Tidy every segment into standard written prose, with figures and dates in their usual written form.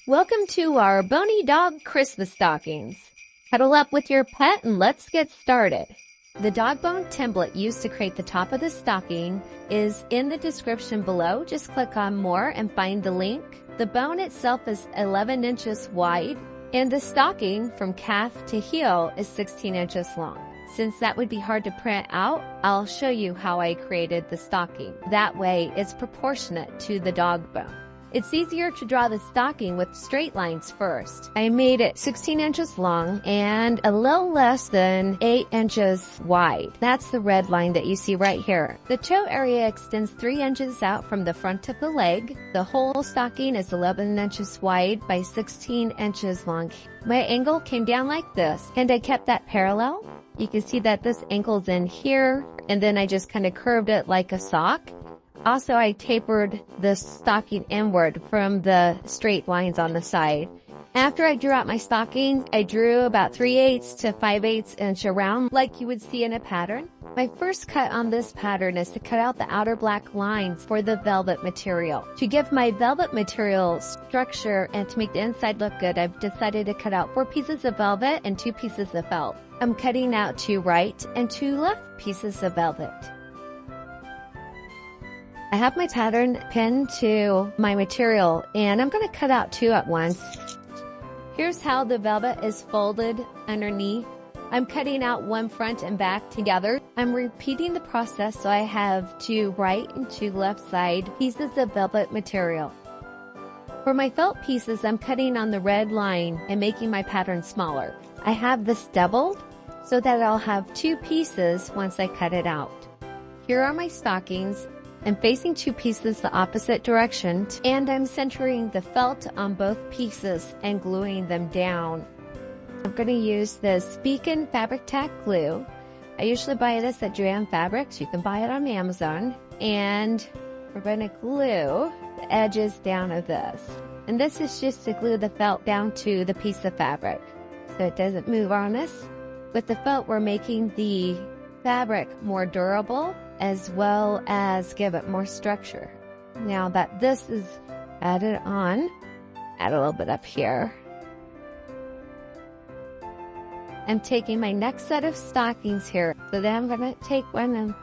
Welcome to our Boney Dog Christmas Stockings. Cuddle up with your pet and let's get started. The dog bone template used to create the top of the stocking is in the description below. Just click on more and find the link. The bone itself is 11 inches wide and the stocking from calf to heel is 16 inches long. Since that would be hard to print out, I'll show you how I created the stocking. That way it's proportionate to the dog bone. It's easier to draw the stocking with straight lines first. I made it 16 inches long and a little less than 8 inches wide. That's the red line that you see right here. The toe area extends 3 inches out from the front of the leg. The whole stocking is 11 inches wide by 16 inches long. My angle came down like this and I kept that parallel. You can see that this ankle's in here and then I just kind of curved it like a sock. Also, I tapered the stocking inward from the straight lines on the side. After I drew out my stocking, I drew about 3/8 to 5/8 inch around like you would see in a pattern. My first cut on this pattern is to cut out the outer black lines for the velvet material. To give my velvet material structure and to make the inside look good, I've decided to cut out 4 pieces of velvet and 2 pieces of felt. I'm cutting out 2 right and 2 left pieces of velvet. I have my pattern pinned to my material and I'm going to cut out 2 at once. Here's how the velvet is folded underneath. I'm cutting out 1 front and back together. I'm repeating the process so I have 2 right and 2 left side pieces of velvet material. For my felt pieces, I'm cutting on the red line and making my pattern smaller. I have this doubled so that I'll have 2 pieces once I cut it out. Here are my stockings. I'm facing 2 pieces the opposite direction and I'm centering the felt on both pieces and gluing them down. I'm going to use this Beacon Fabric Tack glue. I usually buy this at Joann Fabrics. You can buy it on Amazon. And we're going to glue the edges down of this. And this is just to glue the felt down to the piece of fabric so it doesn't move on us. With the felt, we're making the fabric more durable as well as give it more structure. Now that this is added on, add a little bit up here. I'm taking my next set of stockings here. So then I'm going to take one and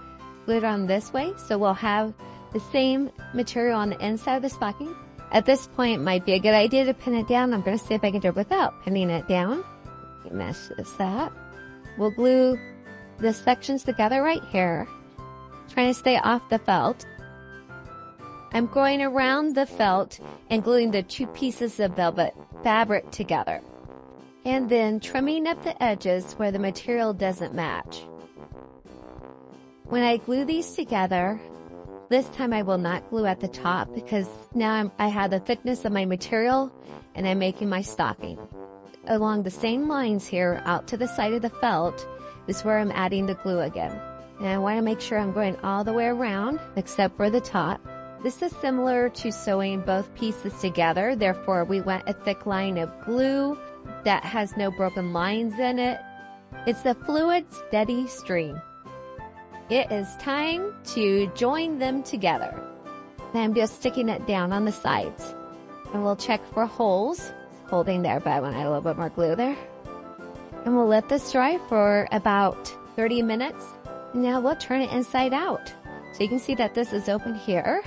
glue it on this way. So we'll have the same material on the inside of the stocking. At this point, it might be a good idea to pin it down. I'm going to see if I can do it without pinning it down. Mesh this up. We'll glue the sections together right here. Trying to stay off the felt. I'm going around the felt and gluing the 2 pieces of velvet fabric together. And then trimming up the edges where the material doesn't match. When I glue these together, this time I will not glue at the top because now I have the thickness of my material and I'm making my stocking. Along the same lines here out to the side of the felt is where I'm adding the glue again. And I want to make sure I'm going all the way around except for the top. This is similar to sewing both pieces together. Therefore, we want a thick line of glue that has no broken lines in it. It's a fluid, steady stream. It is time to join them together. I'm just sticking it down on the sides. And we'll check for holes. It's holding there, but I want to add a little bit more glue there. And we'll let this dry for about 30 minutes. Now we'll turn it inside out. So you can see that this is open here.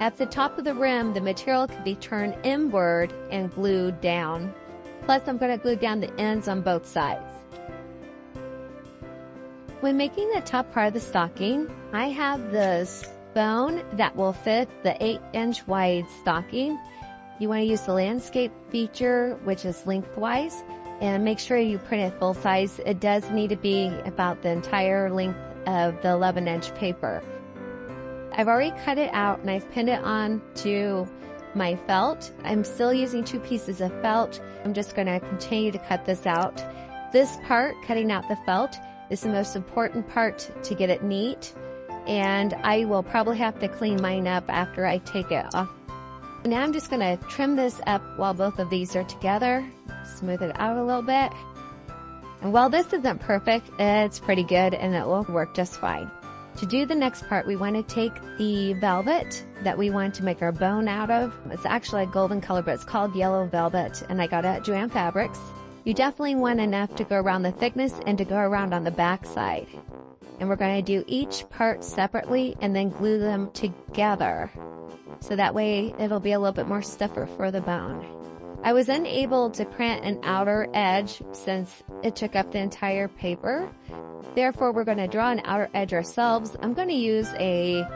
At the top of the rim, the material can be turned inward and glued down. Plus, I'm going to glue down the ends on both sides. When making the top part of the stocking, I have this bone that will fit the 8-inch wide stocking. You want to use the landscape feature, which is lengthwise. And make sure you print it full size. It does need to be about the entire length of the 11-inch paper. I've already cut it out and I've pinned it on to my felt. I'm still using 2 pieces of felt. I'm just going to continue to cut this out. This part, cutting out the felt, is the most important part to get it neat. And I will probably have to clean mine up after I take it off. Now I'm just going to trim this up while both of these are together. Smooth it out a little bit. And while this isn't perfect, it's pretty good and it will work just fine. To do the next part, we want to take the velvet that we want to make our bone out of. It's actually a golden color, but it's called yellow velvet, and I got it at Joann Fabrics. You definitely want enough to go around the thickness and to go around on the back side. And we're going to do each part separately and then glue them together. So that way it'll be a little bit more stiffer for the bone. I was unable to print an outer edge since it took up the entire paper. Therefore, we're going to draw an outer edge ourselves. I'm going to use a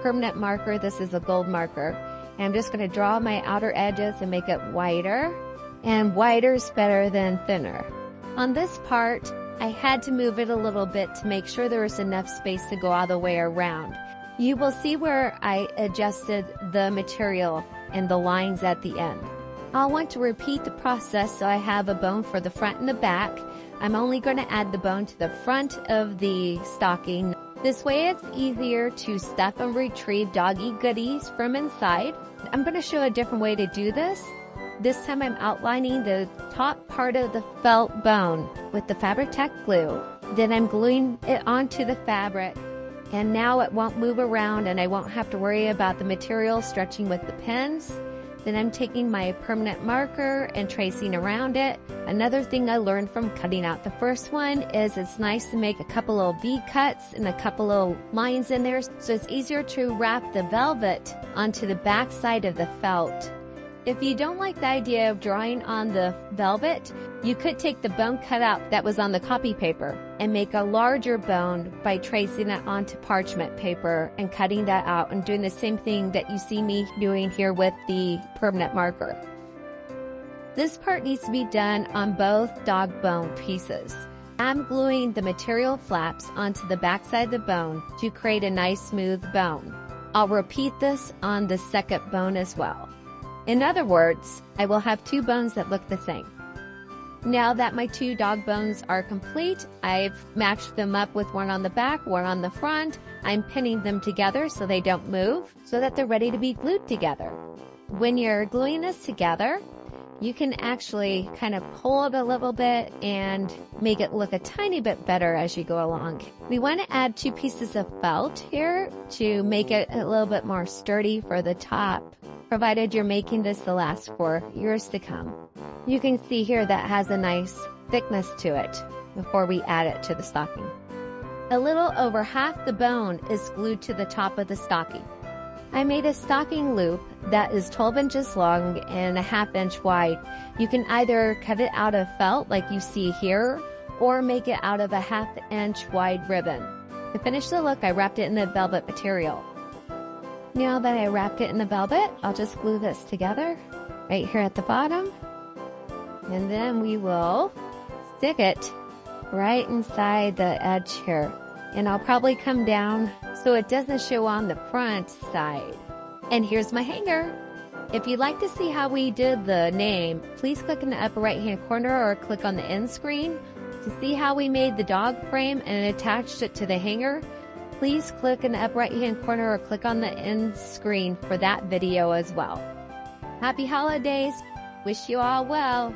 permanent marker. This is a gold marker. And I'm just going to draw my outer edges and make it wider. And wider is better than thinner. On this part, I had to move it a little bit to make sure there was enough space to go all the way around. You will see where I adjusted the material and the lines at the end. I'll want to repeat the process so I have a bone for the front and the back. I'm only going to add the bone to the front of the stocking. This way it's easier to stuff and retrieve doggy goodies from inside. I'm going to show a different way to do this. This time I'm outlining the top part of the felt bone with the Fabric Tack glue. Then I'm gluing it onto the fabric. And now it won't move around and I won't have to worry about the material stretching with the pins. Then I'm taking my permanent marker and tracing around it. Another thing I learned from cutting out the first one is it's nice to make a couple little V cuts and a couple little lines in there so it's easier to wrap the velvet onto the back side of the felt. If you don't like the idea of drawing on the velvet, you could take the bone cutout that was on the copy paper and make a larger bone by tracing it onto parchment paper and cutting that out and doing the same thing that you see me doing here with the permanent marker. This part needs to be done on both dog bone pieces. I'm gluing the material flaps onto the backside of the bone to create a nice smooth bone. I'll repeat this on the second bone as well. In other words, I will have two bones that look the same. Now that my two dog bones are complete, I've matched them up with one on the back, one on the front. I'm pinning them together so they don't move, so that they're ready to be glued together. When you're gluing this together, you can actually kind of pull it a little bit and make it look a tiny bit better as you go along. We want to add 2 pieces of felt here to make it a little bit more sturdy for the top, provided you're making this to last for years to come. You can see here that has a nice thickness to it before we add it to the stocking. A little over half the bone is glued to the top of the stocking. I made a stocking loop that is 12 inches long and a 1/2 inch wide. You can either cut it out of felt like you see here or make it out of a 1/2 inch wide ribbon. To finish the look, I wrapped it in the velvet material. Now that I wrapped it in the velvet, I'll just glue this together right here at the bottom. And then we will stick it right inside the edge here. And I'll probably come down so it doesn't show on the front side. And here's my hanger. If you'd like to see how we did the name, please click in the upper right hand corner or click on the end screen. To see how we made the dog frame and attached it to the hanger, please click in the upper right hand corner or click on the end screen for that video as well. Happy holidays. Wish you all well.